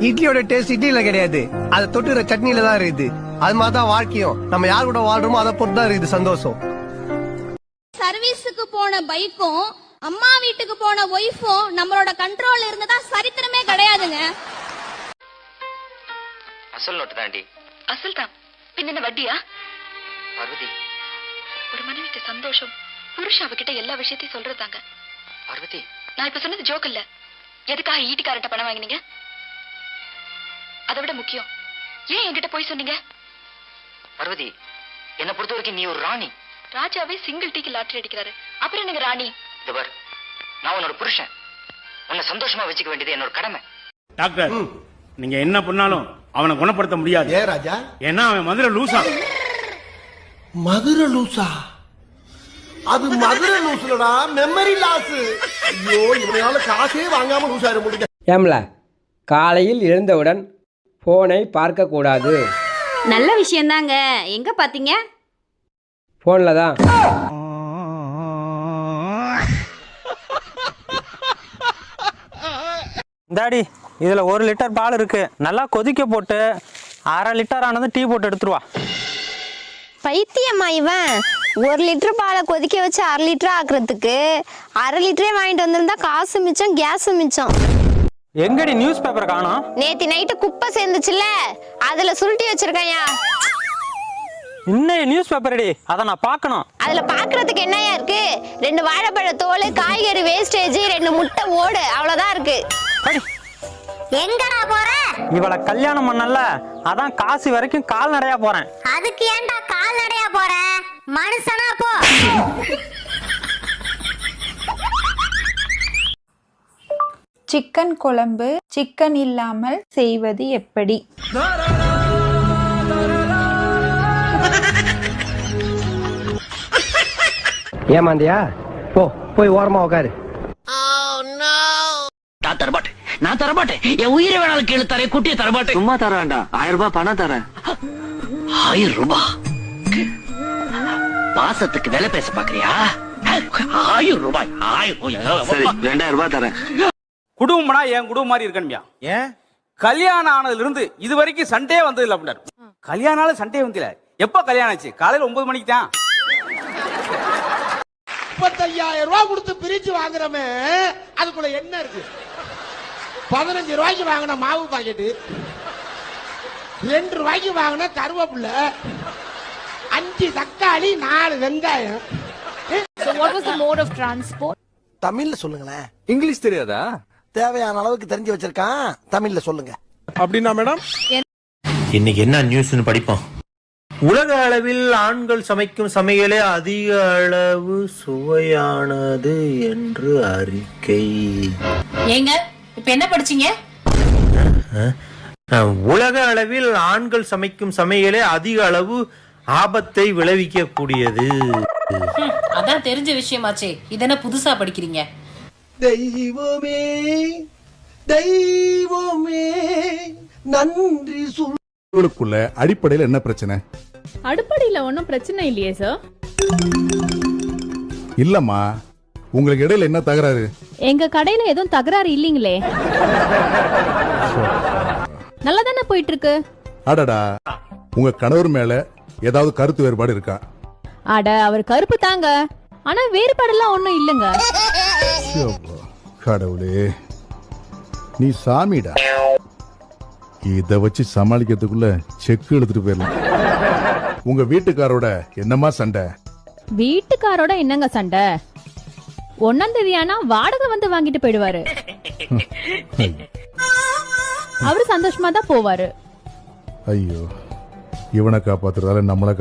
இட்லியோட taste இட்லியில கிடையாது, அதை தொட்டுற சட்னியில தான் இருக்குது. அது மாதிரிதான் வாழ்க்கையும். நம்ம யார் கூட வாழ்றோமோ அதை பொறுத்து தான் இருக்குது சந்தோஷம். சர்வீஸுக்கு போன பைக்கும் அம்மா வீட்டுக்கு போன ஒய்ஃபும் நம்மளோட கண்ட்ரோல் இருந்ததா சரித்திரமே கிடையாதுங்க. அசல் நோட்டு தாண்டி. அசல் தான், பின்ன வட்டியா? பார்வதி, ஒரு மனைவிக்கு சந்தோஷம் புருஷன் அவகிட்ட எல்லா விஷயத்தையும் சொல்றதாங்க. பார்வதி, நான் இப்ப சொன்னது ஜோக் இல்ல. எதுக்காக ஈட்டிக்காரட்ட பணம் வாங்கினீங்க? அதை விட முக்கியம், ஏன் என்கிட்ட போய் சொன்னீங்க? பார்வதி, என்ன பொறுத்த வரைக்கும் நீ ஒரு ராணி. ராஜாவே சிங்கிள் டீக்கு லாட்டரி அடிக்கிறாரு, அப்புறம் எனக்கு ராணி. இதுவர், நான் உன்னோட புருஷன். உன்னை சந்தோஷமா வச்சுக்க வேண்டியது என்னோட கடமை. டாக்டர், நீங்க என்ன பண்ணாலும் அவனை குணப்படுத்த முடியாது. ஏ ராஜா, ஏன்னா அவன் மதுரை லூசா. மதுரை லூசா? அது மதுரை லூசுலடா, மெமரி லாஸ். ஐயோ, இவனால காசே வாங்காம லூசாயிர முடியும். ஏம்ல, காலையில் எழுந்தவுடன் போனை பார்க்க கூடாது. நல்ல விஷயம்தாங்க. எங்க பாத்தீங்க? போன்ல தான். டாடி, இதுல 1 லிட்டர் பால் இருக்கு, நல்லா கொதிக்க போட்டு 1/2 லிட்டர் ஆனது டீ போட்டு எடுத்துருவா. பைத்தியம்மா இவன். 1 லிட்டர் பாலை கொதிக்க வச்சு 1/2 லிட்டர் ஆக்குறதுக்கு 1/2 லிட்டரே வாங்கிட்டு வந்திருந்தா காசு மிச்சம், கேஸ் மிச்சம். எங்கடி நியூஸ் பேப்பர் காணோம்? நேத்து நைட்டு குப்பை சேர்ந்துச்சுல, அதுல சுருட்டி வச்சிருக்கையா. இன்னும் நியூஸ் பேப்பர் அடி, அதை நான் பார்க்கணும். அதுல பாக்குறதுக்கு என்னையா இருக்கு? 2 வாழைப்பழ தோல், காய்கறி வேஸ்டேஜ், 2 முட்டை ஓடு, அவ்வளவுதான் இருக்கு. எங்கடா போற? இவளை கல்யாணம் பண்ணல, அதான் காசி வரைக்கும் கால்நடையா போறேன். அதுக்கு ஏன்டா கால்நடையா போற? மனுஷனா போ. சிக்கன் குழம்பு சிக்கன் இல்லாமல் செய்வது எப்படி? ஏமாந்தியா? போ, போய் ஓரமா உட்காரு. நான் தரமாட்டேன். என் உயிரை வேணாலும் கீழே தரேன், குட்டியை தரமாட்டேன். சும்மா தர வேண்டாம், 1000 ரூபாய் பணம் தரேன். 1000 ரூபாய்? பாசத்துக்கு விலை பேச பாக்குறியா? 1000 ரூபாய்? சரி, 2000 ரூபாய் தரேன். குடும்பம்னா என் குடும்பம் மாதிரி இருக்கணும்யா. ஏன்? கல்யாணம் ஆனதுல இருந்து இது வரைக்கும் சண்டே வந்தது இல்ல அப்படின்னாரு. கல்யாணம் சண்டே வந்தல. எப்ப கல்யாணம் ஆச்சு? காலையில 9 மணிக்கு தான். 35,000 ரூபாய் கொடுத்து பிரிச்சு வாங்குறமே, அதுக்குள்ள என்ன இருக்கு? 15 ரூபாய்க்கு வாங்கின மாவு பாக்கெட்டு, 2 ரூபாய்க்கு வாங்கின கருவேப்பிலை, 5 தக்காளி, 4 வெங்காயம். So what was the mode of transport? தமிழ்ல சொல்லுங்களேன். இங்கிலீஷ் தெரியாதா? தேவையான அளவுக்கு தெரிஞ்சு வச்சிருக்கான், தமிழ்ல சொல்லுங்க. அப்படின்னா மேடம், இன்னைக்கு என்ன நியூஸ்னு படிப்போம். உலக அளவில் ஆண்கள் சமைக்கும் சமையலே அதிக அளவு சுவையானது என்று அறிக்கை. ஏங்க இப்ப என்ன படிச்சீங்க? உலக அளவில் ஆண்கள் சமைக்கும் சமையலே அதிக அளவு ஆபத்தை விளைவிக்க கூடியது. அதான் தெரிஞ்ச விஷயமாச்சே, இதென்ன புதுசா படிக்கிறீங்க? தெய்வமே தெய்வமே நன்றி சொல். உங்களுக்குள்ள அடிப்படையில் என்ன பிரச்சனை? அடிப்படையில ஒன்றும் பிரச்சனை இல்லையே சார். இல்லம்மா, உங்களுக்கு இடையில என்ன தகராறு? எங்க கடையில எதுவும் தகராறு இல்லீங்களே. நல்லா தானே போயிட்டு இருக்கு. அடடா, உங்க கணவர் மேல ஏதாவது கருத்து வேறுபாடு இருக்கா? அட, அவர் கருப்பு தாங்க, ஆனா வேறுபாடெல்லாம் ஒண்ணும் இல்லங்க. கடவுளே, நீ சாமிடா. இத வச்சு சமாளிக்கிறதுக்குள்ள செக்கு எடுத்துட்டு போயிடலாம். உங்க வீட்டுக்காரோட என்னமா சண்டை? வீட்டுக்காரோட என்னங்க சண்டை? 1ஆம் தேதி ஆனா வாடகை வந்து வாங்கிட்டு போயிடுவாரு. அவரு சந்தோஷமா தான் போவாரு. ஐயோ, இவனை காப்பாத்துறதால நம்மள